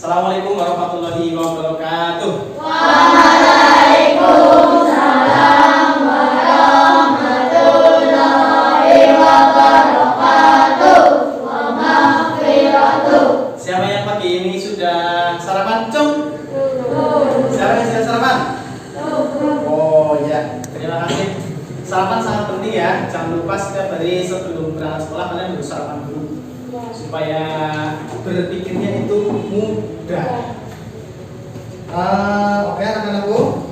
Assalamualaikum warahmatullahi wabarakatuh. Waalaikumsalam warahmatullahi wabarakatuh. Wa maghfiratuh. Siapa yang pagi ini sudah sarapan, Cung? Siapa yang sudah sarapan? Oh ya, terima kasih. Sarapan sangat penting ya. Jangan lupa setiap hari sebelum berangkat sekolah kalian harus sarapan dulu supaya berpikirnya itu mudah. Oke anak-anakku.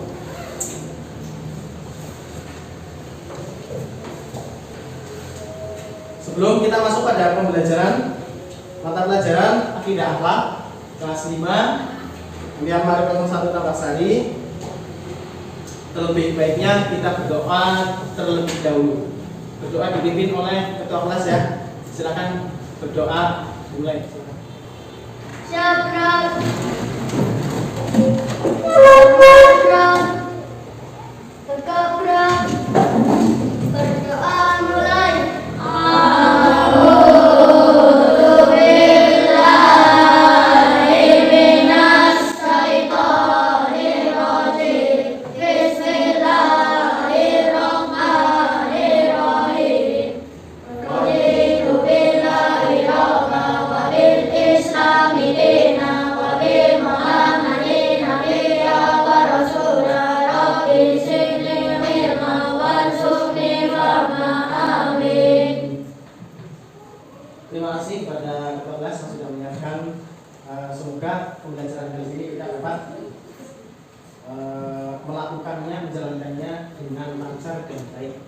Sebelum kita masuk pada pembelajaran mata pelajaran akidah akhlak kelas 5 kemudian mari ketemu satu tambah sari, terlebih baiknya kita berdoa terlebih dahulu. Berdoa dipimpin oleh ketua kelas ya. Silakan berdoa mulai. Syabrak. Berkabrak. Berdoa mulai. A'udzu billahi minas syaitonir rajim. Bismillahirrahmanirrahim. Raditu billahi rabba wa bil islami dina wa bi Muhammadin nabiyya wa rasula. Rabbi zidni ilma warzuqni fahma. Amin. Terima kasih kepada ketua kelas yang sudah menyiapkan. Semoga pembelajaran kali ini kita dapat melakukannya, menjalankannya dengan lancar dan baik.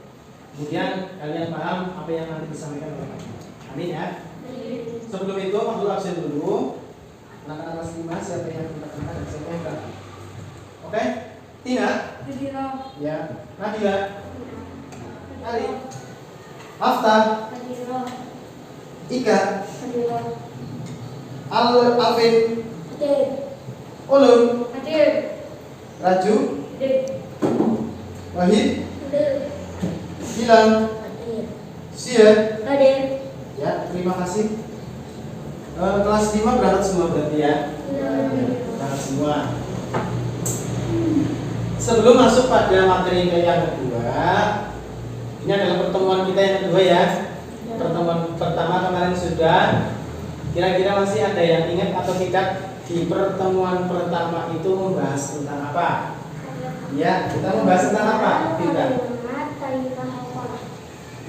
Kemudian kalian paham apa yang nanti disampaikan oleh kami. Amin ya. Sebelum itu waktu absen dulu. Anak-anak kelas 5 siapa yang minta dan siapa yang enggak? Oke? Tina? Ya. Nabila? Ali? Hafta? Ika? Alvin? Ulum? Raju? Wahid? Gilang? Sia? Ya, terima kasih. Kelas 5 berangkat semua berarti ya? Berangkat semua. Sebelum masuk pada materi yang kedua, ini adalah pertemuan kita yang kedua ya. Pertemuan pertama kemarin sudah. Kira-kira masih ada yang ingat atau tidak di pertemuan pertama itu membahas tentang apa? Ya, kita membahas tentang apa? Tidak.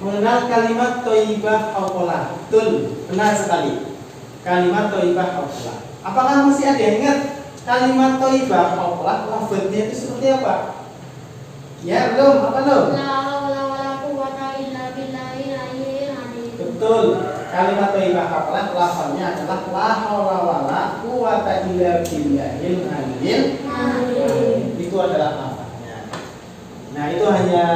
Mengenal kalimat thayyibah hauqalah. Betul, benar sekali. Kalimat thayyibah hauqalah. Apakah masih ada yang ingat kalimat thayyibah hauqalah lafadznya itu seperti apa? Ya, belum? Apa belum? Betul. Kalimat thayyibah hauqalah lafadznya adalah la haula wala quwata illa billahil aliyil azim. Itu adalah lafadznya. Nah, itu hanya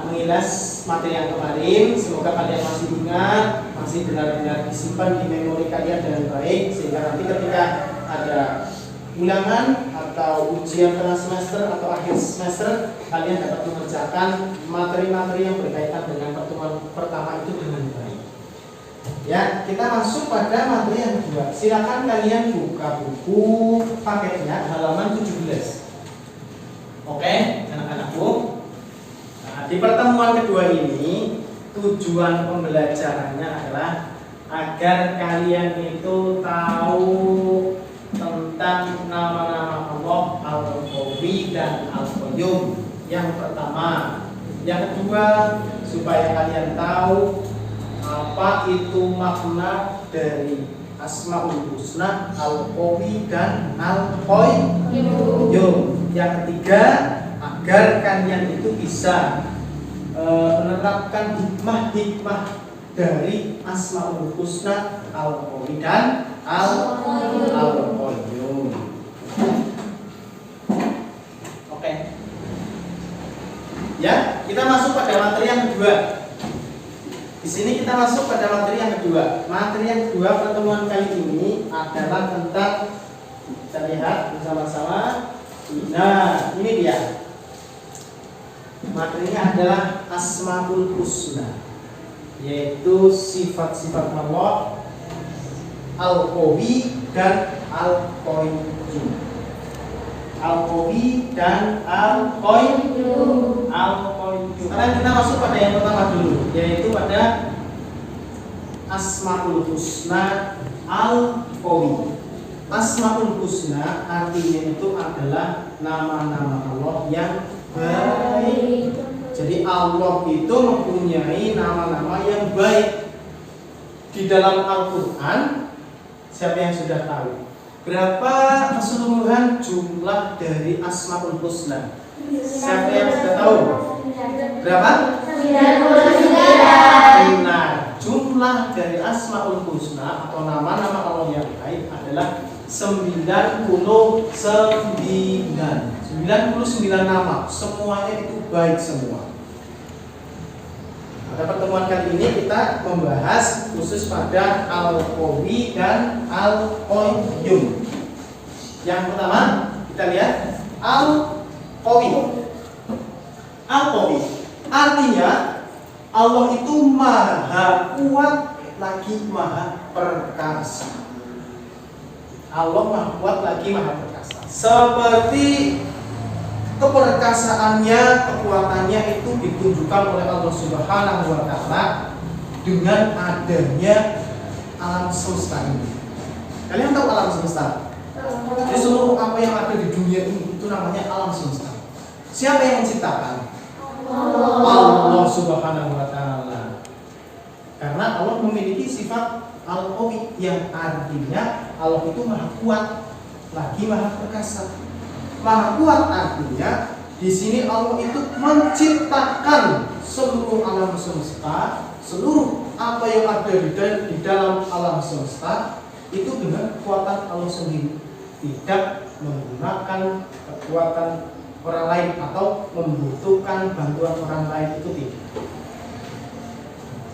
mengilas materi yang kemarin. Semoga kalian masih ingat, masih benar-benar disimpan di memori kalian dengan baik, sehingga nanti ketika ada ulangan atau ujian tengah semester atau akhir semester, kalian dapat mengerjakan materi-materi yang berkaitan dengan pertemuan pertama itu dengan baik. Ya, kita masuk pada materi yang kedua. Silakan kalian buka buku paketnya halaman 17. Oke, anak-anakku. Nah, di pertemuan kedua ini tujuan pembelajarannya adalah agar kalian itu tahu tentang nama-nama Allah Al-Qawi dan Al-Qayyum. Yang pertama. Yang kedua, supaya kalian tahu apa itu makna dari Asmaul Husna, Al-Qawi dan Al-Qayyum. Yang ketiga, agar kalian itu bisa menerapkan hikmah-hikmah dari Asmaul Husna, Al-Qawi dan Al-Qayyum. Oke. Ya, kita masuk pada materi yang kedua. Di sini kita masuk pada materi yang kedua. Materi yang kedua pertemuan kali ini adalah tentang, kita lihat bersama-sama. Nah, ini dia. Materinya adalah Asmaul Husna, yaitu sifat-sifat Allah Al-Qawi dan Al-Qayyum. Al-Qawi dan Al-Qayyum. Sekarang kita masuk pada yang pertama dulu, yaitu pada Asmaul Husna Al-Qawi. Asmaul Husna artinya itu adalah nama-nama Allah yang baik. Jadi Allah itu mempunyai nama-nama yang baik. Di dalam Al-Quran, siapa yang sudah tahu berapa keseluruhan jumlah dari Asmaul Husna? Siapa yang sudah tahu? Berapa? 99. Nah, jumlah dari Asmaul Husna atau nama-nama Allah yang baik adalah 99. 99 nama, semuanya itu baik semua. Pada pertemuan kali ini kita membahas khusus pada Al-Qawi dan Al-Qayyum. Yang pertama kita lihat Al-Qawi. Al-Qawi artinya Allah itu maha kuat lagi maha perkasa. Allah maha kuat lagi maha perkasa. Seperti keperkasaannya, kekuatannya itu ditunjukkan oleh Allah Subhanahu wa Ta'ala dengan adanya alam semesta ini. Kalian tahu alam semesta? Jadi seluruh apa yang ada di dunia ini itu namanya alam semesta. Siapa yang menciptakan? Allah Subhanahu wa Ta'ala. Karena Allah memiliki sifat Al-Qawi yang artinya Allah itu maha kuat lagi maha perkasa. Maha kuat artinya di sini Allah itu menciptakan seluruh alam semesta, seluruh apa yang ada di dalam alam semesta itu dengan kekuatan Allah sendiri, tidak menggunakan kekuatan orang lain atau membutuhkan bantuan orang lain, itu tidak.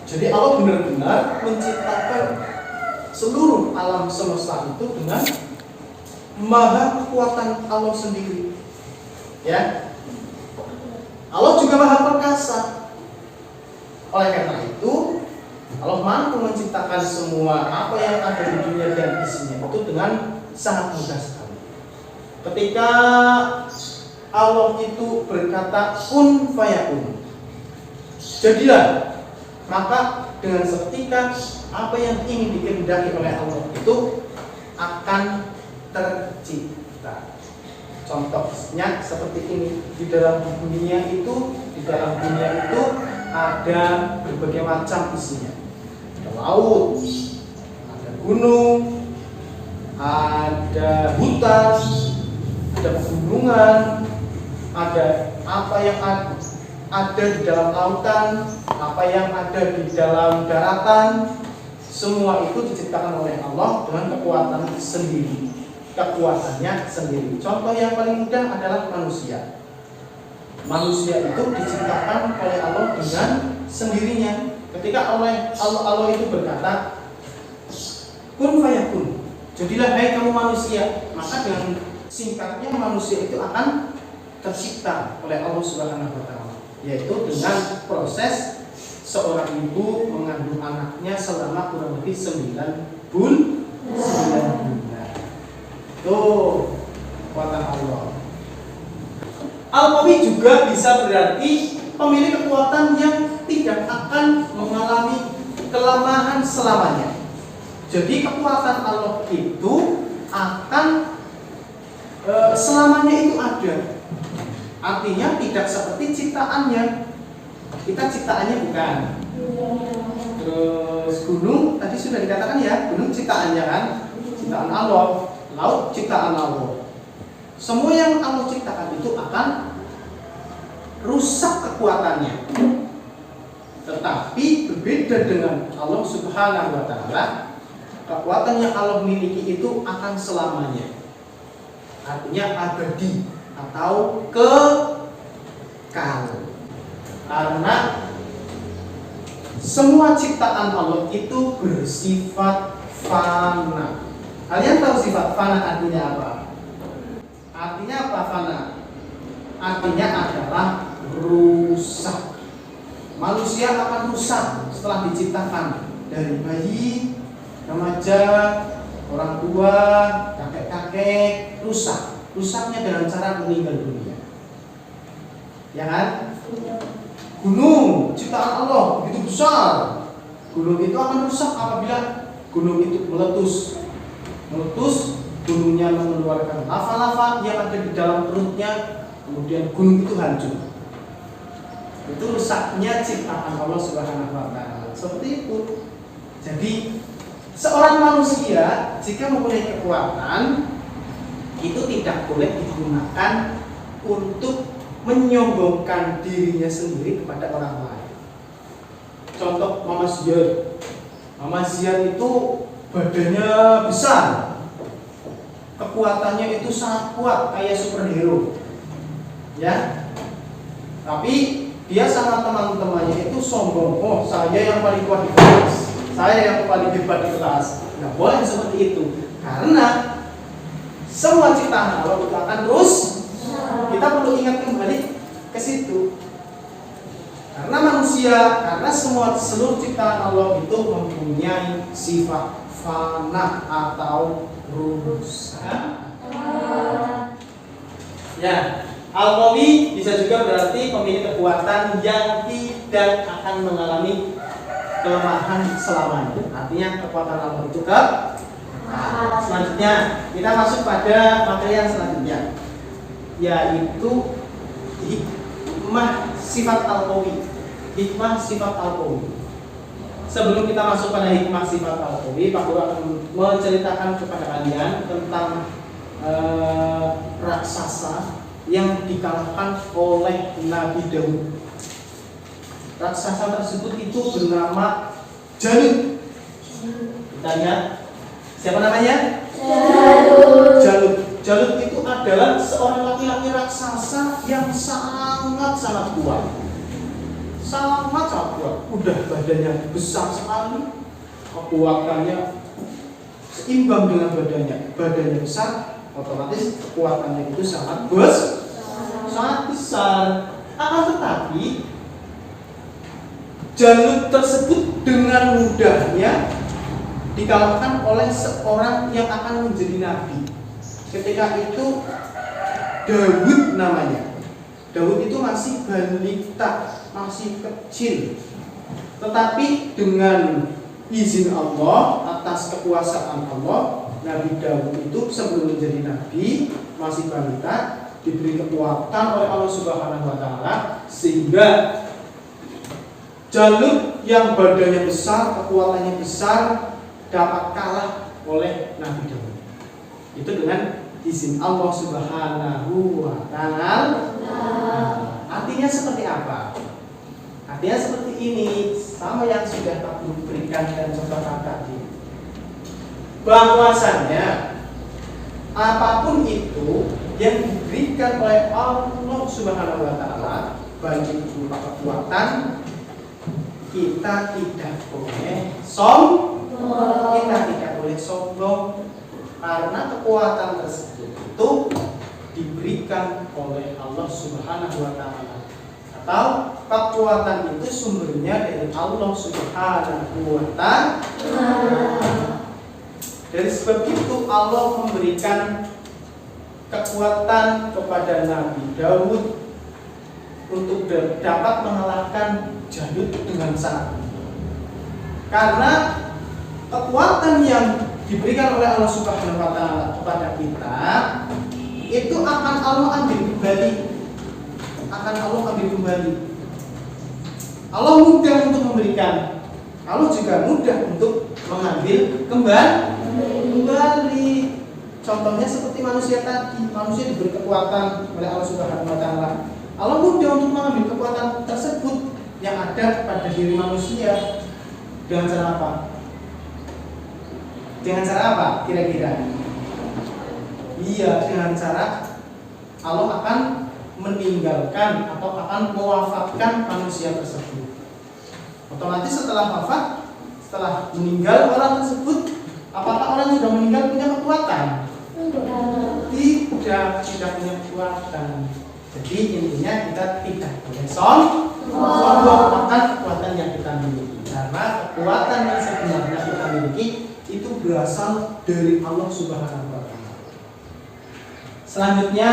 Jadi Allah benar-benar menciptakan seluruh alam semesta itu dengan maha kekuatan Allah sendiri, ya. Allah juga maha perkasa. Oleh karena itu, Allah mampu menciptakan semua apa yang ada di dunia dan isinya itu dengan sangat mudah sekali. Ketika Allah itu berkata kun fayakun, jadilah, maka dengan seketika apa yang ingin dikehendaki oleh Allah itu akan tercipta. Contohnya seperti ini, di dalam dunia itu ada berbagai macam isinya. Ada laut, ada gunung, ada hutan, ada pegunungan, ada apa yang ada di dalam lautan, apa yang ada di dalam daratan. Semua itu diciptakan oleh Allah dengan kekuatan sendiri. Kekuatannya sendiri. Contoh yang paling mudah adalah manusia. Manusia itu diciptakan oleh Allah dengan sendirinya. Ketika Allah itu berkata, kun fayakun, jadilah hai kamu manusia, maka dengan singkatnya manusia itu akan tercipta oleh Allah Subhanahu wa Ta'ala, yaitu dengan proses seorang ibu mengandung anaknya selama kurang lebih 9 bulan. Tuh, kekuatan Allah. Al-Qawi juga bisa berarti pemilik kekuatan yang tidak akan mengalami kelemahan selamanya. Jadi kekuatan Allah itu akan selamanya itu ada. Artinya tidak seperti ciptaannya. Kita ciptaannya bukan. Terus gunung tadi sudah dikatakan ya, gunung ciptaannya kan, ciptaan Allah. Laut ciptaan Allah. Semua yang Allah ciptakan itu akan rusak kekuatannya. Tetapi berbeda dengan Allah Subhanahu wa Ta'ala, kekuatan yang Allah miliki itu akan selamanya. Artinya abadi atau kekal. Karena semua ciptaan Allah itu bersifat fana. Kalian tahu sifat fana artinya apa? Artinya apa fana? Artinya adalah rusak. Manusia akan rusak setelah diciptakan. Dari bayi, remaja, orang tua, kakek kakek rusak. Rusaknya dengan cara meninggal dunia. Ya kan? Gunung ciptaan Allah begitu besar. Gunung itu akan rusak apabila gunung itu meletus. Gunungnya mengeluarkan lava-lava yang ada di dalam perutnya, kemudian gunung itu hancur. Itu rusaknya ciptaan Allah Subhanahu wa taala. Seperti itu. Jadi seorang manusia jika mempunyai kekuatan itu tidak boleh digunakan untuk menyombongkan dirinya sendiri kepada orang lain. Contoh Mama Zian. Mama Zian itu badannya besar, kekuatannya itu sangat kuat kayak superhero, ya. Tapi dia sama teman-temannya itu sombong. Oh, saya yang paling kuat di kelas, saya yang paling hebat di kelas. Nggak boleh seperti itu, karena semua ciptaan Allah itu akan terus. Kita perlu ingat kembali ke situ. Karena manusia, karena seluruh ciptaan Allah itu mempunyai sifat fana atau rusak. Ya, Al-Qawi bisa juga berarti pemilik kekuatan yang tidak akan mengalami kelemahan selamanya. Artinya kekuatan Allah itu selanjutnya kita masuk pada materi yang selanjutnya, yaitu hikmah sifat Al-Qawi. Hikmah sifat Al-Qawi. Sebelum kita masuk pada hikmah sifat Al-Qawi, Pak Guru akan menceritakan kepada kalian tentang raksasa yang dikalahkan oleh Nabi Daud. Raksasa tersebut itu bernama Jalut. Kita lihat siapa namanya? Jalut itu adalah seorang laki-laki raksasa yang sangat kuat. Sangat kuat. Udah badannya besar sekali, kekuatannya seimbang dengan badannya. Badannya besar, otomatis kekuatannya itu sangat besar. Akan tetapi Jalut tersebut dengan mudahnya dikalahkan oleh seorang yang akan menjadi nabi. Ketika itu Daud namanya. Daud itu masih balita, masih kecil. Tetapi dengan izin Allah, atas kekuasaan Allah, Nabi Daud itu sebelum menjadi nabi, masih balita, diberi kekuatan oleh Allah Subhanahu wa taala, sehingga Jalut yang badannya besar, kekuatannya besar, dapat kalah oleh Nabi Daud. Itu dengan izin Allah Subhanahu wa taala. Artinya seperti apa? Artinya seperti ini, sama yang sudah Pak Guru berikan dan contohkan tadi. Bahwasannya apapun itu yang diberikan oleh Allah Subhanahu wa taala, baik itu berupa kekuatan, kita tidak boleh sombong, karena kekuatan tersebut itu diberikan oleh Allah Subhanahu wa taala, atau kekuatan itu sumbernya dari Allah Subhanahu wa taala. Dari sebab itu Allah memberikan kekuatan kepada Nabi Daud untuk dapat mengalahkan Jalut dengan sangat. Karena kekuatan yang diberikan oleh Allah Subhanahu wa taala kepada kita itu akan Allah ambil kembali. Allah mudah untuk memberikan. Allah juga mudah untuk mengambil kembali. Contohnya seperti manusia tadi. Manusia diberi kekuatan oleh Allah Subhanahu wa taala. Allah mudah untuk mengambil kekuatan tersebut yang ada pada diri manusia. Dengan cara apa? Dengan cara apa kira-kira? Iya, dengan cara Allah akan meninggalkan atau akan mewafatkan manusia tersebut. Otomatis setelah wafat, setelah meninggal orang tersebut, apakah orang yang sudah meninggal punya kekuatan? Tidak punya kekuatan. Jadi intinya kita tidak boleh sombong akan kekuatan yang kita miliki, karena kekuatan yang sebenarnya kita miliki itu berasal dari Allah Subhanahu wa taala. Selanjutnya,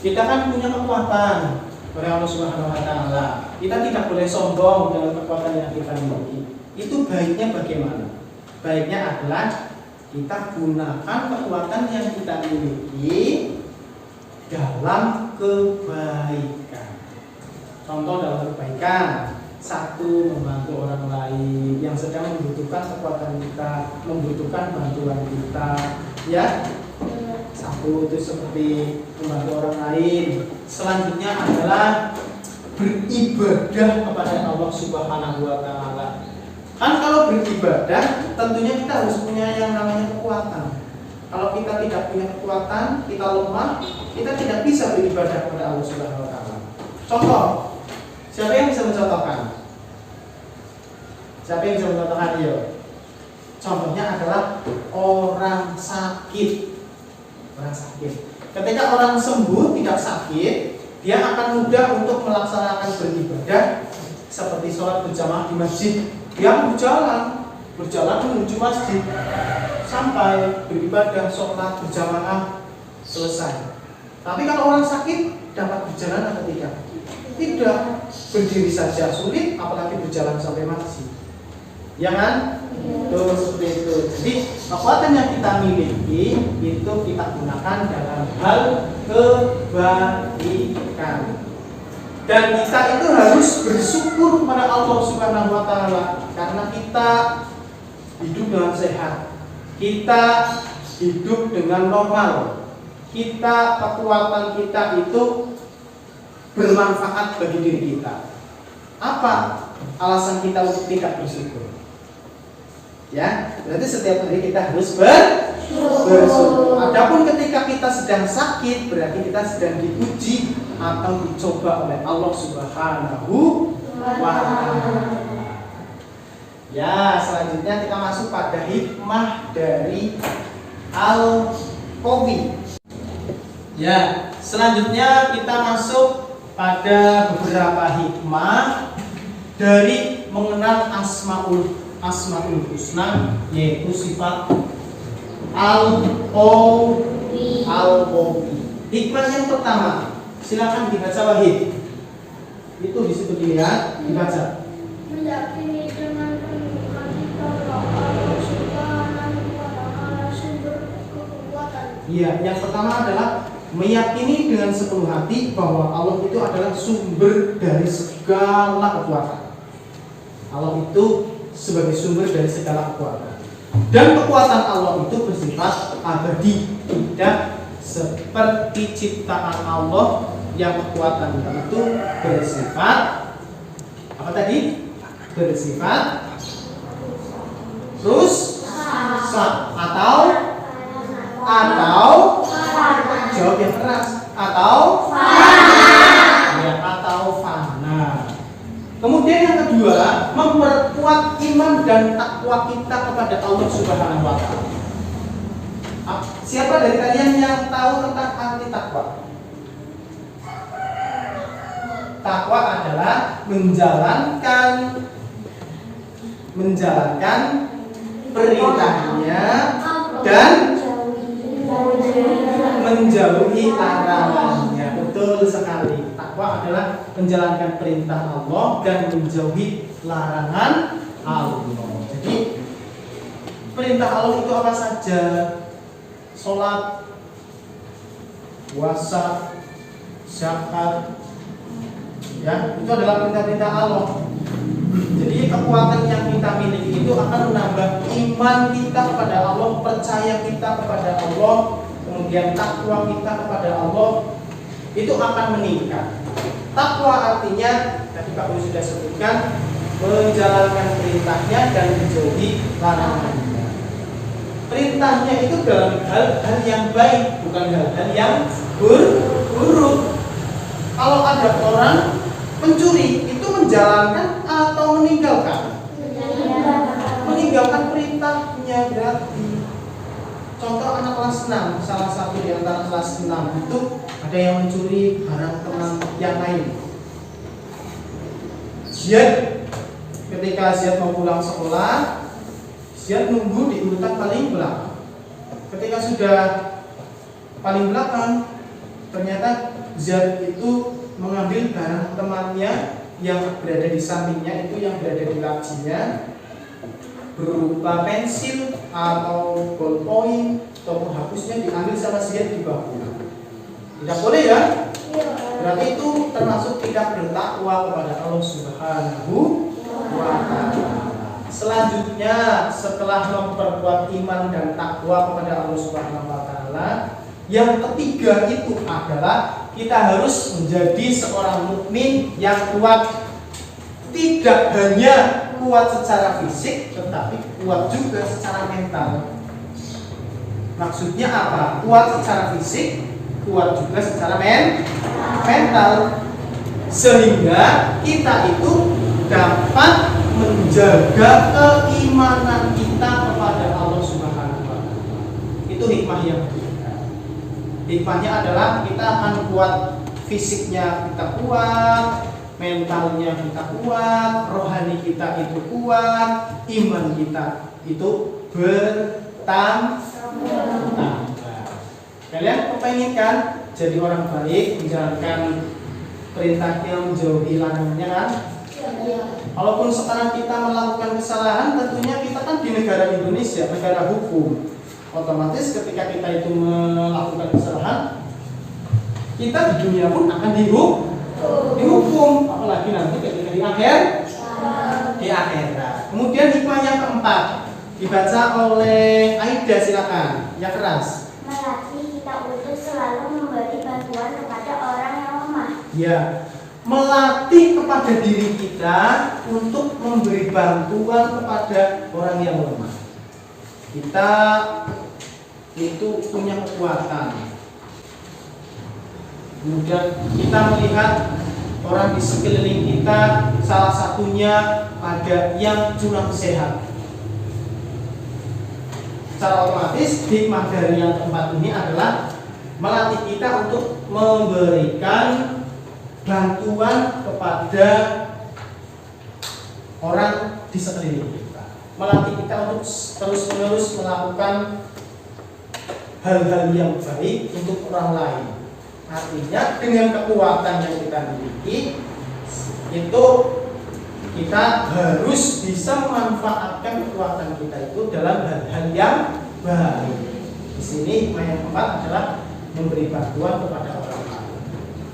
kita kan punya kekuatan oleh Allah Subhanahu wa taala. Kita tidak boleh sombong dengan kekuatan yang kita miliki. Itu baiknya bagaimana? Baiknya adalah kita gunakan kekuatan yang kita miliki dalam kebaikan. Contoh dalam kebaikan, satu, membantu orang lain yang sedang membutuhkan kekuatan kita, membutuhkan bantuan kita, ya. Satu itu seperti membantu orang lain. Selanjutnya adalah beribadah kepada Allah Subhanahu wa taala. Kan kalau beribadah tentunya kita harus punya yang namanya kekuatan. Kalau kita tidak punya kekuatan, kita lemah, kita tidak bisa beribadah kepada Allah Subhanahu wa taala. Contoh, siapa yang bisa mencontohkan? Siapa yang bisa mencontohkan? Yo. Contohnya adalah orang sakit. Orang sakit. Ketika orang sembuh tidak sakit, dia akan mudah untuk melaksanakan beribadah seperti sholat berjamaah di masjid. Dia berjalan menuju masjid sampai beribadah sholat berjamaah selesai. Tapi kalau orang sakit dapat berjalan atau tidak? Tidak. Berdiri saja sulit, apalagi berjalan sampai masjid. Ya kan? Tuh, seperti itu. Jadi kekuatan yang kita miliki itu kita gunakan dalam hal kebaikan. Dan kita itu harus bersyukur kepada Allah Subhanahu wa taala karena kita hidup dengan sehat. Kita hidup dengan normal. Kekuatan kita itu bermanfaat bagi diri kita. Apa alasan kita untuk tidak bersyukur? Ya, berarti setiap hari kita harus bersyukur. Adapun ketika kita sedang sakit, berarti kita sedang diuji atau dicoba oleh Allah Subhanahu wa taala. Ya, selanjutnya kita masuk pada hikmah dari Al-Qawi. Ya, selanjutnya kita masuk pada beberapa hikmah dari mengenal Asmaul Husna, yaitu sifat Al-Qawi. Hikmah yang pertama, silakan dibaca Wahid. Itu di situ dilihat, dibaca. Meyakini dengan penuh hati bahwa Allah Subhanahu wa taala sumber kekuatan. Iya, yang pertama adalah meyakini dengan sepenuh hati bahwa Allah itu adalah sumber dari segala kekuatan. Allah itu sebagai sumber dari segala kekuatan. Dan kekuatan Allah itu bersifat abadi, tidak seperti ciptaan Allah yang kekuatan itu bersifat apa tadi? Bersifat rusak atau jawab yang keras atau fana. Kemudian yang kedua, memperkuat iman dan takwa kita kepada Allah Subhanahu wa taala. Siapa dari kalian yang tahu tentang arti takwa? Takwa adalah menjalankan perintahnya dan menjauhi larangannya. Betul sekali. Takwa adalah menjalankan perintah Allah dan menjauhi larangan Allah. Jadi perintah Allah itu apa saja? Sholat, puasa, zakat, ya, itu adalah perintah-perintah Allah. Jadi kekuatan yang kita miliki itu akan menambah iman kita kepada Allah, percaya kita kepada Allah, kemudian takwa kita kepada Allah itu akan meningkat. Takwa artinya tadi Pak Guru sudah sebutkan, menjalankan perintahnya dan menjauhi larangannya. Perintahnya itu dalam hal-hal yang baik, bukan hal-hal yang buruk. Kalau ada orang pencuri, itu menjalankan atau meninggalkan? Meninggalkan perintahnya berarti. Contoh anak kelas 6, salah satu di antara kelas 6 itu ada yang mencuri barang teman yang lain. Ketika Ziyad mau pulang sekolah, Ziyad nunggu di urutan paling belakang. Ketika sudah paling belakang. Ternyata Zaid itu mengambil barang temannya yang berada di sampingnya, itu yang berada di lacinya, berupa pensil atau ballpoint ataupun hapusnya diambil sama Zaid di bahu. Tidak boleh ya? Berarti itu termasuk tidak bertakwa kepada Allah Subhanahu wa Ta'ala. Selanjutnya, setelah memperkuat iman dan takwa kepada Allah Subhanahu wa Ta'ala, yang ketiga itu adalah kita harus menjadi seorang mukmin yang kuat. Tidak hanya kuat secara fisik, tetapi kuat juga secara mental. Maksudnya apa? Kuat secara fisik, kuat juga secara mental, sehingga kita itu dapat menjaga keimanan kita kepada Allah Subhanahu wa Ta'ala. Itu hikmah yang ketiga. Hikmahnya adalah kita akan kuat, fisiknya kita kuat, mentalnya kita kuat, rohani kita itu kuat, iman kita itu bertambah. Kalian kepengen kan jadi orang baik, menjalankan perintahnya, menjauhi larangannya kan? Walaupun sekarang kita melakukan kesalahan, tentunya kita kan di negara Indonesia, negara hukum. Otomatis ketika kita itu melakukan kesalahan, kita di dunia pun akan dihukum. Apalagi nanti ketika di akhirat. Kemudian hikmah yang keempat dibaca oleh Aida, silakan. Ya, keras. Melatih kita untuk selalu memberi bantuan kepada orang yang lemah. Ya, melatih kepada diri kita untuk memberi bantuan kepada orang yang lemah. Kita itu punya kekuatan. Kemudian kita melihat orang di sekeliling kita, salah satunya ada yang kurang sehat. Secara otomatis hikmah dari yang keempat ini adalah melatih kita untuk memberikan bantuan kepada orang di sekeliling kita. Melatih kita untuk terus-menerus melakukan hal-hal yang baik untuk orang lain. Artinya dengan kekuatan yang kita miliki itu kita harus bisa memanfaatkan kekuatan kita itu dalam hal-hal yang baik. Di sini yang keempat adalah memberi bantuan kepada orang lain.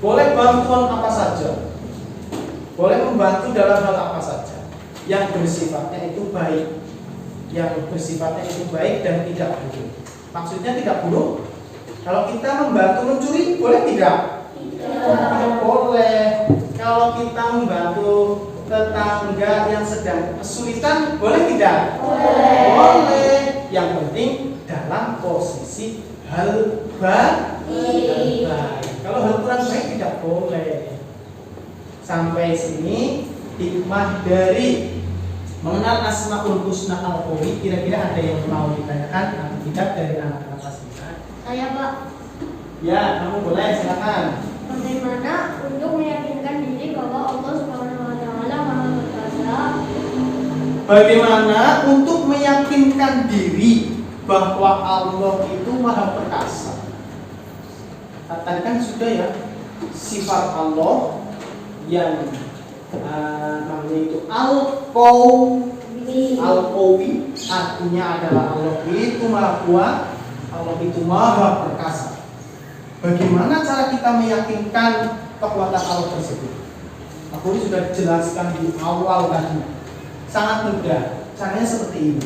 Boleh bantuan apa saja, boleh membantu dalam hal apa saja yang bersifatnya itu baik, dan tidak buruk. Maksudnya tidak buruk. Kalau kita membantu mencuri, boleh tidak? Tidak boleh. Kalau kita membantu tetangga yang sedang kesulitan, boleh tidak? Boleh. Yang penting dalam posisi hal baik. Kalau hal kurang baik tidak boleh. Sampai sini hikmah dari mengenal Asmaul Husna Al-Qawi. Kira-kira ada yang mau ditanyakan atau tidak dari anak-anak kelas kita? Saya, Pak. Ya, kamu boleh, silakan. Bagaimana untuk meyakinkan diri bahwa Allah Subhanahu wa Ta'ala Maha Perkasa? Bagaimana untuk meyakinkan diri bahwa Allah itu Maha Perkasa? Tadi kan sudah ya, sifat Allah yang namanya itu Al-Qawi, artinya adalah Allah itu Maha Kuat, Allah itu Maha Perkasa. Bagaimana cara kita meyakinkan kekuatan Allah tersebut? Aku sudah jelaskan di awal tadi. Sangat mudah. Caranya seperti ini.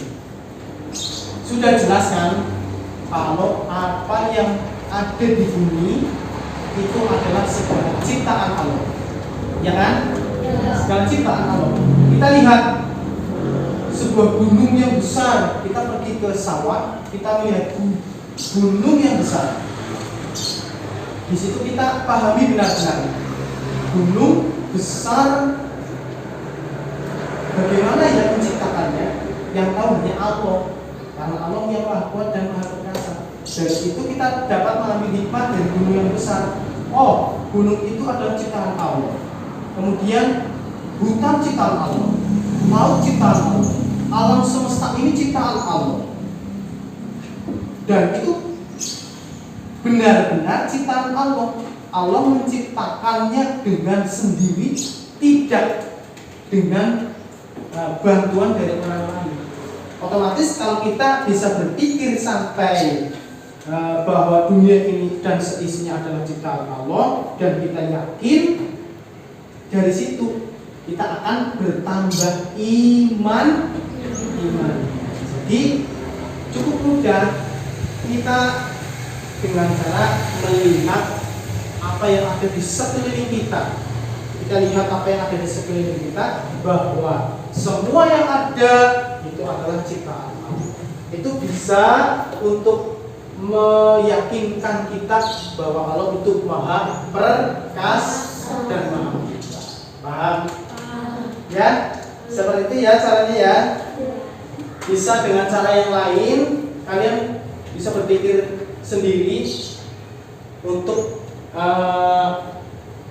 Sudah jelaskan kalau apa yang ada di bumi itu adalah segala ciptaan Allah. Ya kan? Segala ciptaan Allah. Kita lihat sebuah gunung yang besar. Kita pergi ke sawah, kita melihat gunung yang besar. Di situ kita pahami benar-benar gunung besar. Bagaimana yang menciptakannya? Yang tahu hanya Allah, karena Allah yang Maha Kuat dan Maha Perkasa. Dari situ kita dapat mengambil hikmah dari gunung yang besar. Oh, gunung itu adalah ciptaan Allah. Kemudian hutan ciptaan Allah, laut ciptaan Allah, alam semesta ini ciptaan Allah. Dan itu benar-benar ciptaan Allah. Allah menciptakannya dengan sendiri, tidak dengan bantuan dari orang lain. Otomatis kalau kita bisa berpikir sampai bahwa dunia ini dan seisinya adalah ciptaan Allah, dan kita yakin, dari situ kita akan bertambah iman. Jadi cukup mudah kita dengan cara melihat apa yang ada di sekeliling kita. Kita lihat apa yang ada di sekeliling kita, bahwa semua yang ada itu adalah ciptaan Allah. Itu bisa untuk meyakinkan kita bahwa Allah itu maha perkasa dan maha pencipta. Paham? Ya, seperti itu ya caranya ya. Bisa dengan cara yang lain, kalian bisa berpikir sendiri untuk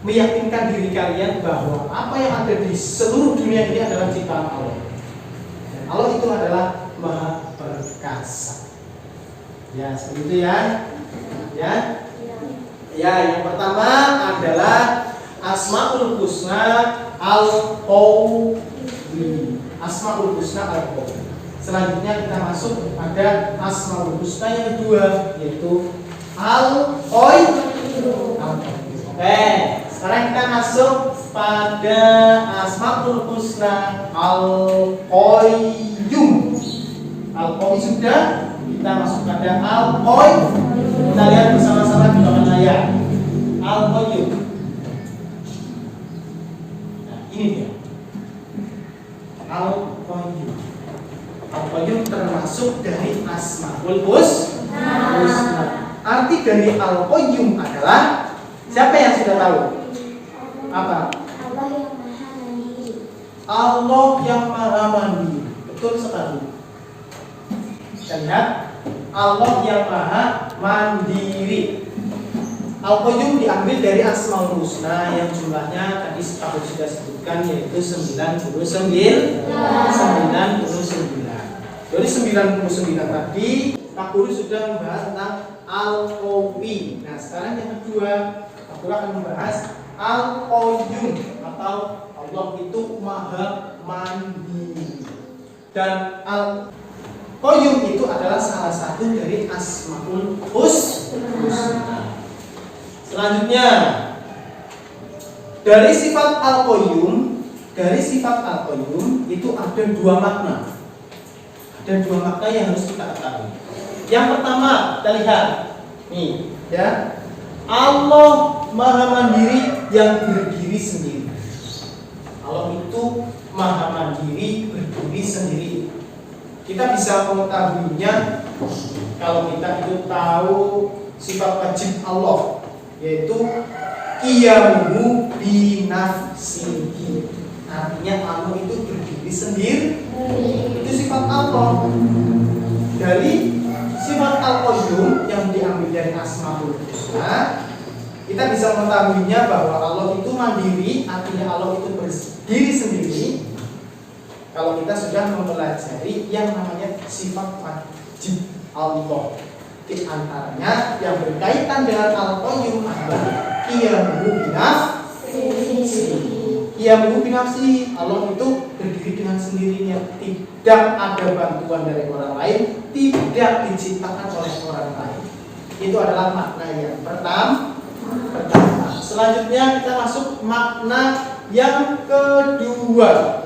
meyakinkan diri kalian bahwa apa yang ada di seluruh dunia ini adalah ciptaan Allah. Dan Allah itu adalah maha perkasa. Ya, seperti itu ya. Ya. Ya, yang pertama adalah Asmaul Husna Al-Qawi. Asmaul Husna Al-Qawi. Selanjutnya kita masuk pada Asmaul Husna yang kedua, yaitu Al-Qawi. Oke, sekarang kita masuk pada Asmaul Husna Al-Qayyum. Al-Qawi sudah, kita masuk pada Al-Qayyum. Kita lihat bersama-sama di bawah layar. Al-Qayyum. Nah, ini dia. Al-Qayyum. Al-Qayyum termasuk dari Asmaul Husna. Arti dari Al-Qayyum adalah, siapa yang sudah tahu? Apa? Allah yang maha mandiri. Allah yang maha mandiri. Betul sekali. Kita lihat, Allah yang maha mandiri. Al-Qayyum diambil dari Asmaul Husna yang jumlahnya tadi aku sudah sebutkan, yaitu 99. Dari 99 tadi, Pak Guru sudah membahas tentang Al-Qawi. Nah, sekarang yang kedua, Pak Guru akan membahas Al-Qayyum, atau Allah itu maha mandiri. Dan Al-Qayyum itu adalah salah satu dari Asmaul Husna. Selanjutnya, dari sifat Al-Qayyum itu ada dua makna. Ada dua makna yang harus kita ketahui. Yang pertama, kita lihat nih, ya. Allah maha mandiri yang berdiri sendiri. Allah itu maha mandiri, berdiri sendiri. Kita bisa mengetahuinya kalau kita itu tahu sifat wajib Allah, yaitu qiyamuhu binafsihi. Artinya Allah itu berdiri sendiri. Itu sifat Allah. Dari sifat Al-Qayyum yang diambil dari Asmaul Husna, kita bisa mengetahuinya bahwa Allah itu mandiri, artinya Allah itu berdiri sendiri. Kalau kita sudah mempelajari yang namanya sifat wajib Allah, di antaranya yang berkaitan dengan Al-Qayyum adalah qiyamuhu binafsihi. Qiyamuhu binafsihi, Allah itu berdiri dengan sendirinya, tidak ada bantuan dari orang lain, tidak diciptakan oleh orang lain. Itu adalah makna yang pertama. Selanjutnya kita masuk makna yang kedua.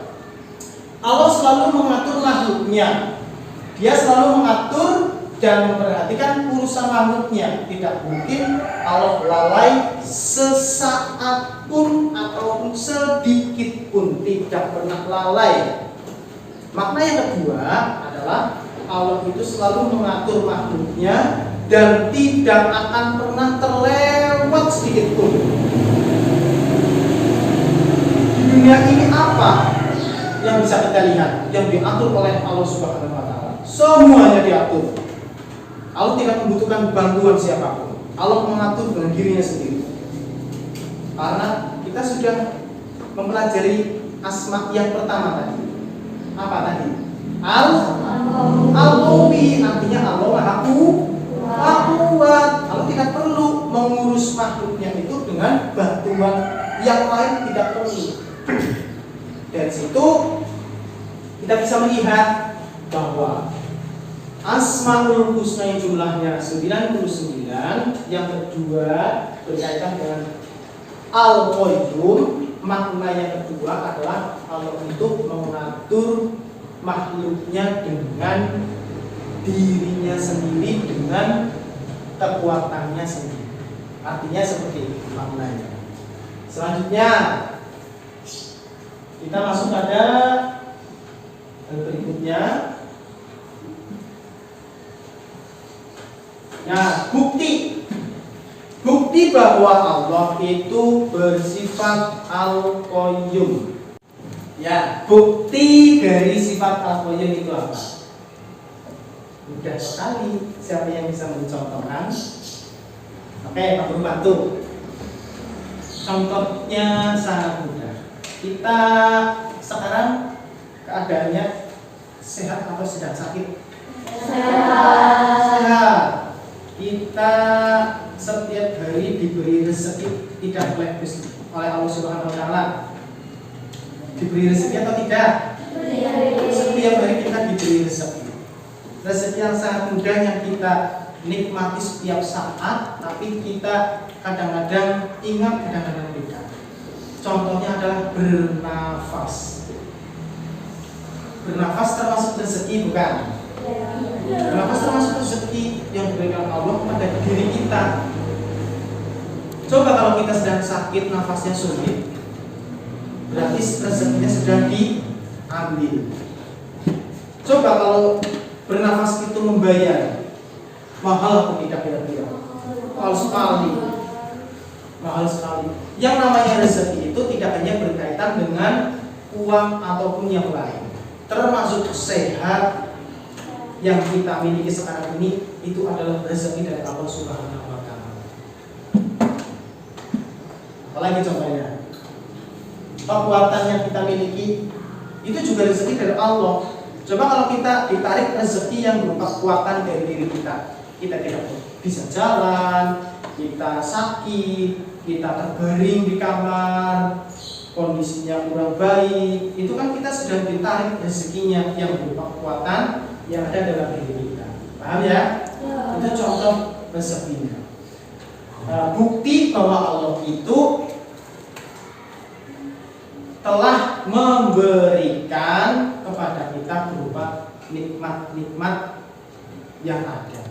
Allah selalu mengatur makhluknya. Dia selalu mengatur dan memperhatikan urusan makhluknya. Tidak mungkin Allah lalai sesaat pun ataupun sedikit pun, tidak pernah lalai. Makna yang kedua adalah Allah itu selalu mengatur makhluknya dan tidak akan pernah terlewat sedikit pun. Di dunia ini apa yang bisa kita lihat yang diatur oleh Allah Subhanahu wa taala? Semuanya diatur. Allah tidak membutuhkan bantuan siapapun. Allah mengatur dengan dirinya sendiri. Karena kita sudah mempelajari asma yang pertama tadi. Apa tadi? Al-Qawi, artinya Allah maha kuat. Allah tidak perlu mengurus makhluknya itu dengan bantuan yang lain, tidak perlu. Dari situ kita bisa melihat bahwa Asmaul Husna yang jumlahnya 99, yang kedua berkaitan dengan Al-Qayyum. Makna yang kedua adalah Allah itu mengatur makhluknya dengan dirinya sendiri, dengan kekuatannya sendiri. Artinya seperti itu maknanya. Selanjutnya kita masuk pada hal berikutnya. Nah, bukti bahwa Allah itu bersifat Al-Qayyum. Ya, bukti dari sifat Al-Qayyum itu apa? Mudah sekali. Siapa yang bisa mencontohkan? Oke, Pak Guru bantu. Contohnya sangat mudah. Kita sekarang keadaannya sehat atau sedang sakit? Sehat. Kita setiap hari diberi rezeki, tidak oleh Allah Subhanahu wa Ta'ala. Diberi rezeki atau tidak? Setiap hari kita diberi rezeki. Rezeki yang sangat mudah yang kita nikmati setiap saat, tapi kita kadang-kadang ingat, kadang-kadang tidak. Contohnya adalah bernafas. Bernafas termasuk rezeki, bukan? Bernafas termasuk rezeki yang diberikan Allah pada diri kita. Coba kalau kita sedang sakit, nafasnya sulit, berarti rezekinya sedang diambil. Coba kalau bernafas itu membayar, mahal atau tidak kira-kira? Mahal sekali. Mahal sekali. Yang namanya rezeki itu tidak hanya berkaitan dengan uang ataupun yang lain, termasuk sehat yang kita miliki sekarang ini, itu adalah rezeki dari Allah Subhanahu wa Ta'ala. Apalagi contohnya, kekuatan yang kita miliki itu juga rezeki dari Allah. Coba kalau kita ditarik rezeki yang berupa kekuatan dari diri kita, kita tidak bisa jalan, kita sakit, kita terbaring di kamar, kondisinya kurang baik, itu kan kita sedang ditarik rezekinya yang berupa kekuatan yang ada dalam diri kita. Paham ya? Itu contoh rezekinya. Bukti bahwa Allah itu telah memberikan kepada kita berupa nikmat-nikmat yang ada.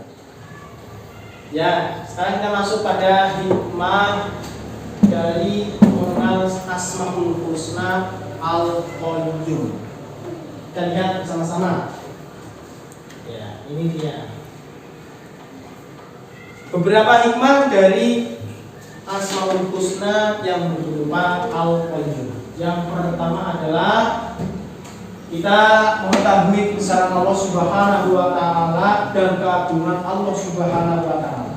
Ya, sekarang kita masuk pada hikmah dari mengenal Asmaul Husna Al-Qayyum. Kita lihat bersama-sama. Ya, ini dia. Beberapa hikmah dari Asmaul Husna yang berupa Al-Qayyum. Yang pertama adalah kita mengetahui kebesaran Allah Subhanahu wa Ta'ala dan keagungan Allah Subhanahu wa Ta'ala.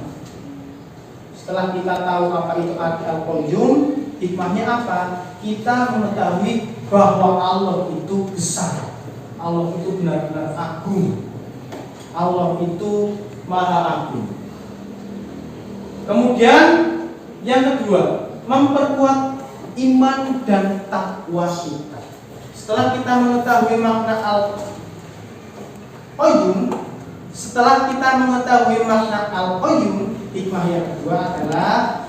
Setelah kita tahu apa itu Al-Qayyum, hikmahnya apa? Kita mengetahui bahwa Allah itu besar, Allah itu benar-benar agung, Allah itu maha agung. Kemudian yang kedua, memperkuat iman dan takwa kita. Setelah kita mengetahui makna Al-Qayyum, hikmah yang kedua adalah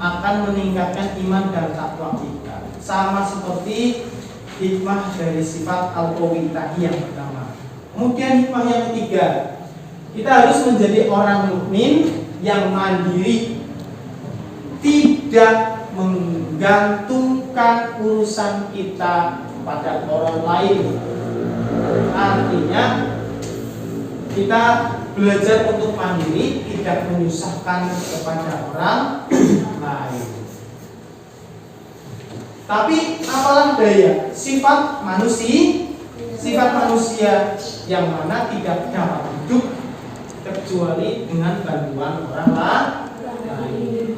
akan meningkatkan iman dan takwa kita. Sama seperti hikmah dari sifat Al-Qawi tadi yang pertama. Kemudian hikmah yang ketiga, kita harus menjadi orang mukmin yang mandiri, tidak menggantungkan urusan kita pada orang lain. Artinya kita belajar untuk mandiri, tidak menyusahkan kepada orang lain. Tapi apalah daya, sifat manusia yang mana tidak dapat hidup kecuali dengan bantuan orang lain.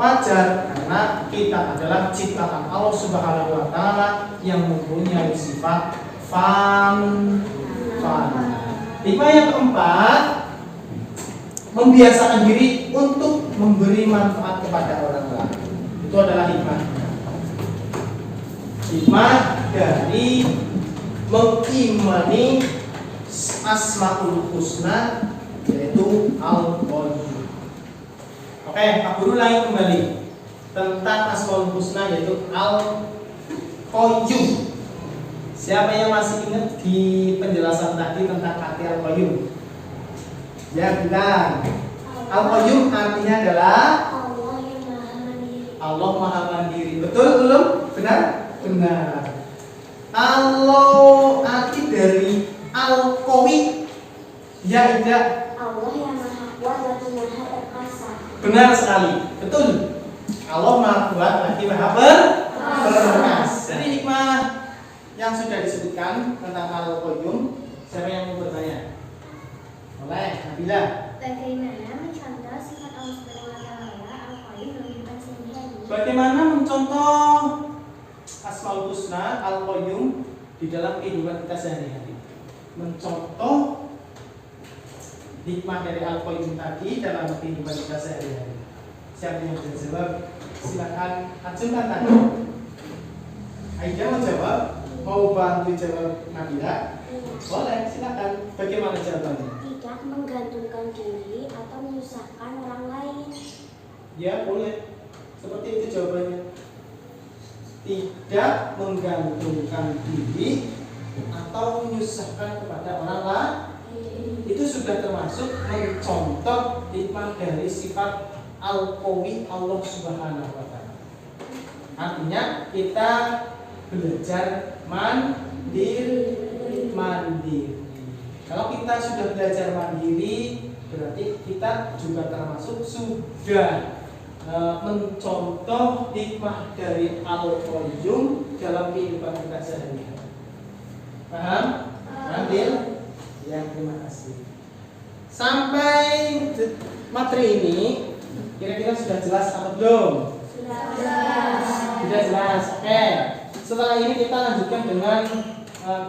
Wajar, karena kita adalah ciptaan Allah Subhanahu wa Ta'ala yang mempunyai sifat fana. Hikmah yang keempat, membiasakan diri untuk memberi manfaat kepada orang lain. Itu adalah hikmah. Hikmah dari mengimani Asmaul Husna, yaitu Al-Qayyum. Oke, Pak Guru ulangi kembali tentang Asmaul Husna, yaitu Al-Qayyum. Siapa yang masih ingat di penjelasan tadi tentang arti Al-Qayyum? Ya, benar. Al-Qayyum artinya adalah Allah yang maha mandiri. Allah Maha Mandiri. Betul belum? Benar? Benar. Allah arti dari Al-Qawi, ya tidak? Allah yang maha kuat lagi maha perkasa. Benar sekali. Betul. Allah Maha Kuat lagi Maha Perkasa. Jadi hikmah yang sudah disebutkan tentang Al-Qayyum, siapa yang mau bertanya? Oleh Nabila. Bagaimana mencontoh sifat Allah Subhanahu wa taala Al-Qayyum dalam kehidupan sehari-hari? Bagaimana mencontoh Asmaul Husna Al-Qayyum di dalam kehidupan kita sehari-hari? Mencontoh hikmah dari Al-Qayyum tadi dalam kehidupan kita sehari-hari. Siapa yang bisa jawab? Silakan ajukan tangan. Aida mau jawab? Mau bantu jawab Nabila? Boleh, silakan. Bagaimana jawabannya? Tidak menggantungkan diri atau menyusahkan orang lain. Ya, boleh. Seperti itu jawabannya. Tidak menggantungkan diri atau menyusahkan kepada orang lain. Itu sudah termasuk mencontoh hikmah dari sifat Al-Qawi Allah Subhanahu wa taala. Artinya kita belajar mandiri. Kalau kita sudah belajar mandiri, berarti kita juga termasuk sudah mencontoh hikmah dari Al-Qayyum dalam kehidupan kita sehari-hari. Paham? Ambil? Ya, terima kasih. Sampai materi ini kira-kira sudah jelas atau belum? Sudah jelas. Oke. Setelah ini kita lanjutkan dengan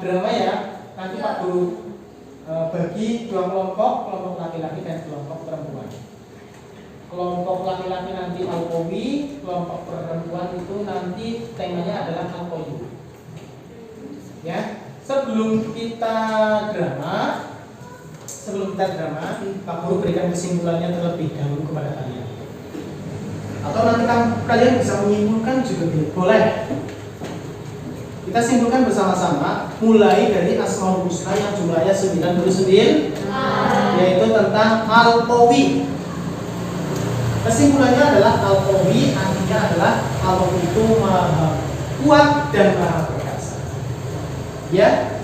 drama ya. Nanti Pak Guru bagi dua kelompok laki-laki dan kelompok perempuan. Kelompok laki-laki nanti Al-Qawi, kelompok perempuan itu nanti temanya adalah Al-Qayyum. Ya, sebelum kita drama, Pak Guru berikan kesimpulannya terlebih dahulu kepada kalian. Atau nanti kalian bisa menyimpulkan juga boleh. Kita simpulkan bersama-sama mulai dari Asmaul Husna yang jumlahnya 99, yaitu tentang Al-Qawi. Kesimpulannya adalah Al-Qawi artinya adalah Allah itu maha kuat dan maha perkasa. Ya,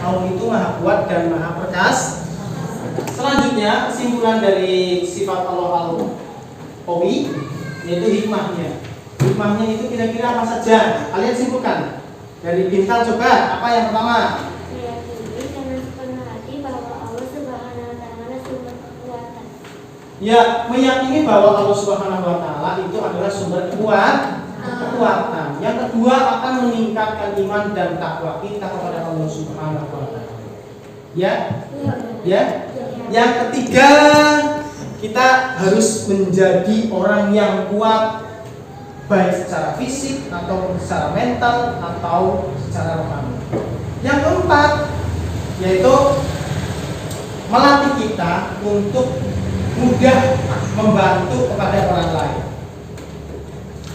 Allah itu maha kuat dan maha perkasa. Selanjutnya kesimpulan dari sifat Allah Al-Qawi yaitu hikmahnya. Hikmahnya itu kira-kira apa saja? Kalian simpulkan. Dari Bintang coba, apa yang pertama? Meyakini dengan sepenuh hati bahwa Allah Subhanahu wa taala sumber kekuatan. Ya, meyakini bahwa Allah Subhanahu wa taala itu adalah sumber kekuatan. Yang kedua, akan meningkatkan iman dan takwa kita kepada Allah Subhanahu wa taala. Ya? Ya? Yang ketiga, kita harus menjadi orang yang kuat baik secara fisik atau secara mental atau secara rohani. Yang keempat yaitu melatih kita untuk mudah membantu kepada orang lain.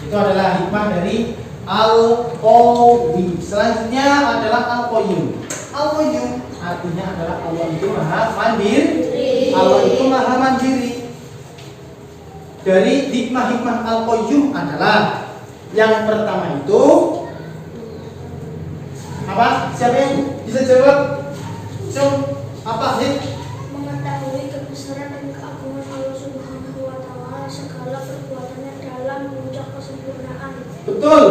Itu adalah hikmah dari Al-Qawi. Selanjutnya adalah Al-Qayyum. Al-Qayyum artinya adalah Allah itu maha mandiri. Allah itu maha mandiri. Dari hikmah-hikmah Al-Qayyum adalah yang pertama itu apa? Siapa yang bisa jawab? Apa sih? Mengetahui kebesaran dan keagungan Allah Subhanahu wa taala segala perbuatannya dalam puncak kesempurnaan. Betul.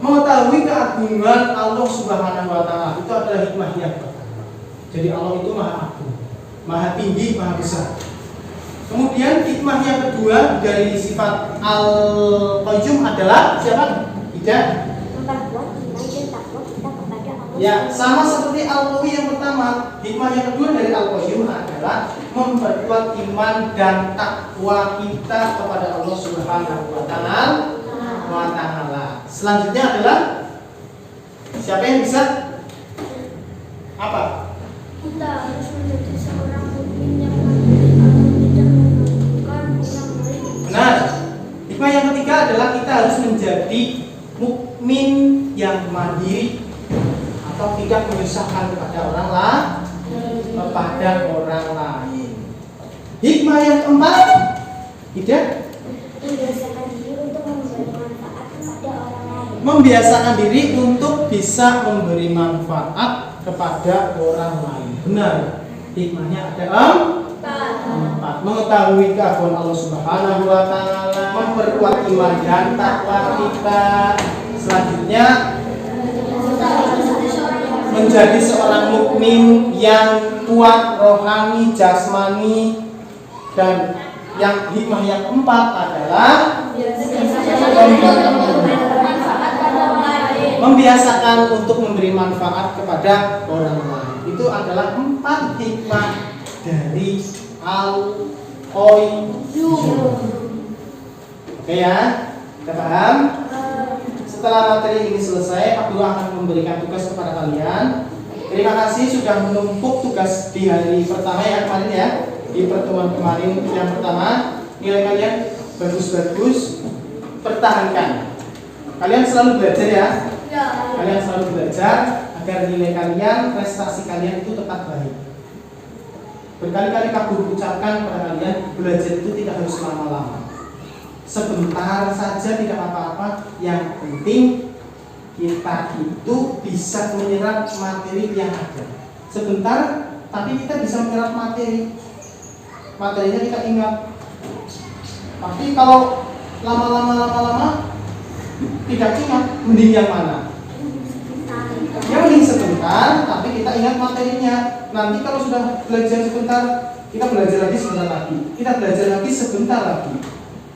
Mengetahui keagungan Allah Subhanahu wa taala itu adalah hikmah yang pertama. Jadi Allah itu maha agung, maha tinggi, maha besar. Kemudian hikmah yang kedua dari sifat Al-Qayyum adalah siapa? Tidak. Memperkuat iman dan takwa kita kepada Allah Ya, sama seperti Al-Qawi yang pertama, hikmah yang kedua dari Al-Qayyum adalah memperkuat iman dan takwa kita kepada Allah Subhanahu wa Ta'ala. Selanjutnya adalah siapa yang bisa? Apa? Kita harus menjadi seorang mukmin yang mandiri atau tidak membutuhkan orang lain. Benar. Hikmah yang ketiga adalah kita harus menjadi mukmin yang mandiri atau tidak menyusahkan kepada orang lain. Hikmah yang keempat, tidak Membiasakan diri untuk memberi manfaat kepada orang lain. Membiasakan diri untuk bisa memberi manfaat kepada orang lain. Benar. Hikmahnya ada empat. Mengetahui keagungan Allah Subhanahu wa Ta'ala, memperkuat iman dan takwa kita. Selanjutnya menjadi seorang mukmin yang kuat rohani, jasmani, dan yang hikmah yang keempat adalah membiasakan untuk memberi manfaat kepada orang lain. Itu adalah 4 hikmah dari Al-Qayyum. Oke ya, kita paham? Setelah materi ini selesai, Pak Guru akan memberikan tugas kepada kalian. Terima kasih sudah menumpuk tugas di hari pertama ya kemarin ya. Di pertemuan kemarin yang pertama, nilai kalian bagus-bagus, pertahankan. Kalian selalu belajar ya. Kalian selalu belajar agar nilai kalian, prestasi kalian itu tetap baik. Berkali-kali Pak Guru ucapkan kepada kalian, belajar itu tidak harus lama-lama. Sebentar saja tidak apa-apa. Yang penting kita itu bisa menyerap materi yang ada. Sebentar, tapi kita bisa menyerap materinya kita ingat. Tapi kalau lama-lama tidak ingat, mending yang mana? Ya mending sebentar, tapi kita ingat materinya. Nanti kalau sudah belajar sebentar, kita belajar lagi sebentar lagi. Kita belajar lagi sebentar lagi.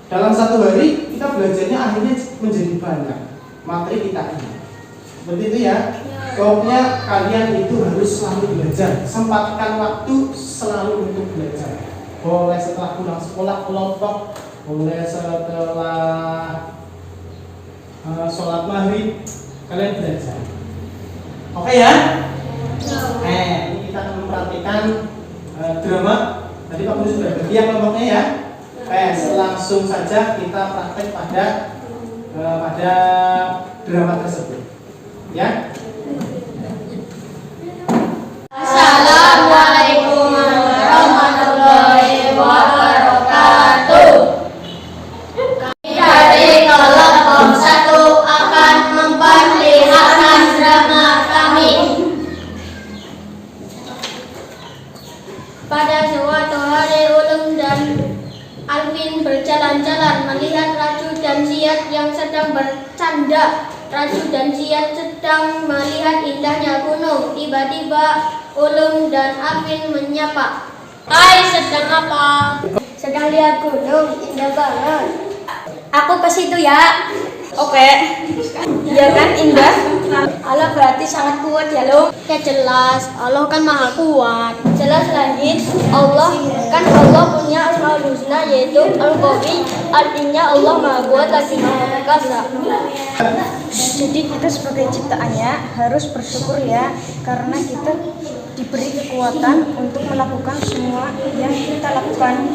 Dalam 1 hari kita belajarnya akhirnya menjadi banyak. Materi kita ingat. Seperti itu ya. Pokoknya kalian itu harus selalu belajar. Sempatkan waktu selalu untuk belajar. Boleh setelah pulang sekolah kelompok, boleh setelah sholat maghrib, kalian belajar. Oke ya? Ini kita akan memperhatikan drama. Tadi Pak Guru sudah bagi yang kelompoknya ya. Langsung saja kita praktek pada drama tersebut. Ya. Assalamualaikum warahmatullahi wabarakatuh. Kami dari kelompok 1 akan memperlihatkan drama kami. Pada suatu hari Ulum dan Alvin berjalan-jalan melihat Raju dan Ziyad yang sedang bercanda. Raju dan Ziyad sedang melihat indahnya gunung. Tiba-tiba Ulum dan Alvin menyapa. Hai, sedang apa? Sedang lihat gunung, indah banget. Aku ke situ ya. Oke. Iya kan indah? Allah berarti sangat kuat ya lo. Ya jelas, Allah kan maha kuat. Jelas lagi, Allah punya Asmaul Husna yaitu Al-Qawi, artinya Allah maha kuat lagi maha perkasa. Jadi kita sebagai ciptaannya harus bersyukur ya, karena kita diberi kekuatan untuk melakukan semua yang kita lakukan.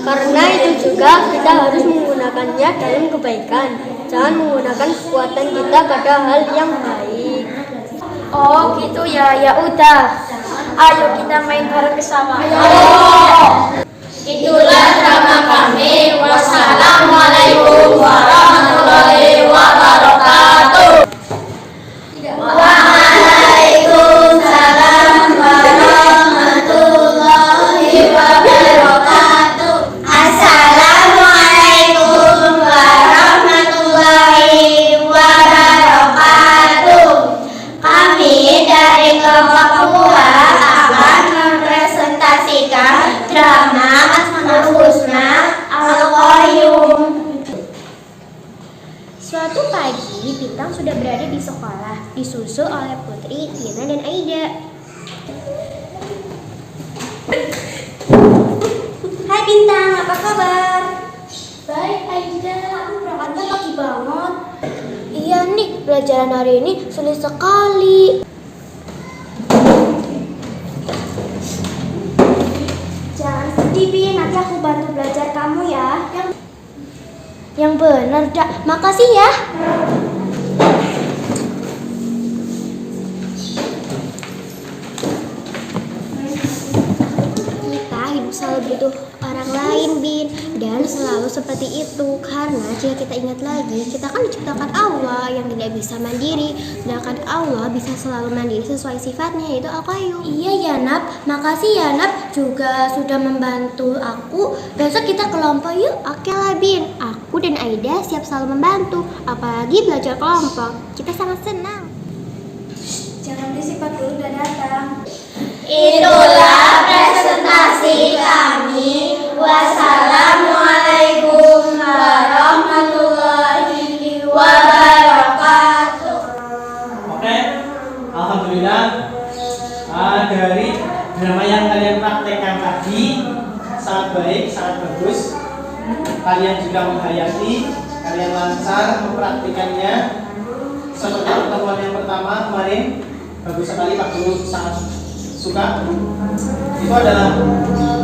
Karena itu juga kita harus menggunakannya dalam kebaikan. Jangan menggunakan kekuatan kita pada hal yang baik. Oh gitu ya, ya udah. Ayo kita main bareng ke sawah. Itulah drama kami. Wassalamualaikum warahmatullahi wabarakatuh. Waalaikumsalam warahmatullahi wabarakatuh. Assalamualaikum warahmatullahi wabarakatuh. Kami dari kelompok 2 akan mempresentasikan drama Asmaul Husna Al-Qayyum. Suatu pagi sudah berada di sekolah, disusul oleh Putri, Tina, dan Aida. Hai Bintang, apa kabar? Baik Aida, aku berangkatnya pagi banget. Iya nih, pelajaran hari ini sulit sekali. Jangan sedih Bin, nanti aku bantu belajar kamu ya. Yang benar, Dak. Makasih ya. Kita hidup selalu butuh orang lain, Bin. Dan selalu seperti itu. Karena jika kita ingat lagi, kita kan diciptakan Allah yang tidak bisa mandiri. Sedangkan Allah bisa selalu mandiri sesuai sifatnya, yaitu Al-Qayyum. Iya ya, Nap. Makasih ya, Nap. Juga sudah membantu aku. Besok kita kelompok yuk. Oke lah, Bin. Aku dan Aida siap selalu membantu. Apalagi belajar kelompok. Kita sangat senang. Jangan berisik, Pak Guru udah datang. Itulah presentasi kami. Wassalamualaikum warahmatullahi wabarakatuh. Oke, alhamdulillah. Dari drama yang kalian praktekkan tadi sangat baik, sangat bagus. Kalian juga menghayati, kalian lancar mempraktikannya. Seperti pertemuan yang pertama kemarin, bagus sekali, Pak Guru sangat suka. Itu adalah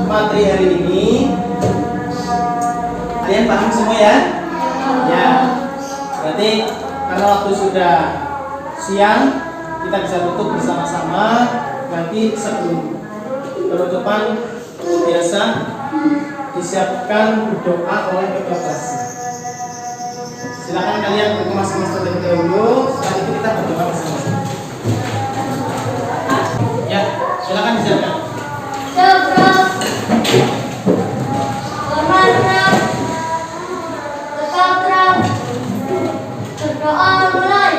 materi hari ini. Kalian paham semua ya? Ya. Berarti karena waktu sudah siang, kita bisa tutup bersama-sama. Nanti sebelum penutupan biasa disiapkan doa oleh ketua kelas. Silakan kalian berkemas-kemas terlebih dahulu. Setelah itu kita berdoa bersama-sama. Ya, silakan disiapkan. Berdoa mulai.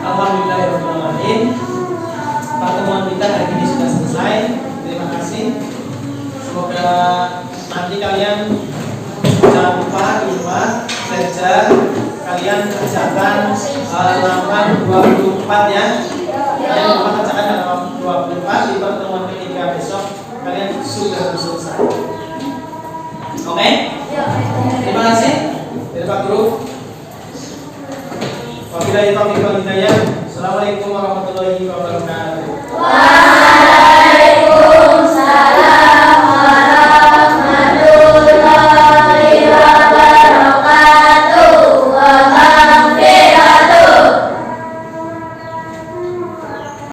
Alhamdulillahirrahmanirrahim. Pertemuan kita hari ini sudah selesai. Terima kasih. Semoga nanti kalian jangan lupa belajar. Kalian kerjakan halaman 24 ya. Kalian lupa kerjakan halaman 24 di pertemuan ketiga besok. Kalian sudah selesai. Oke? Terima kasih. Dari Pak Guru. Wabillahi taufiq wal hidayah. Assalamualaikum warahmatullahi wabarakatuh.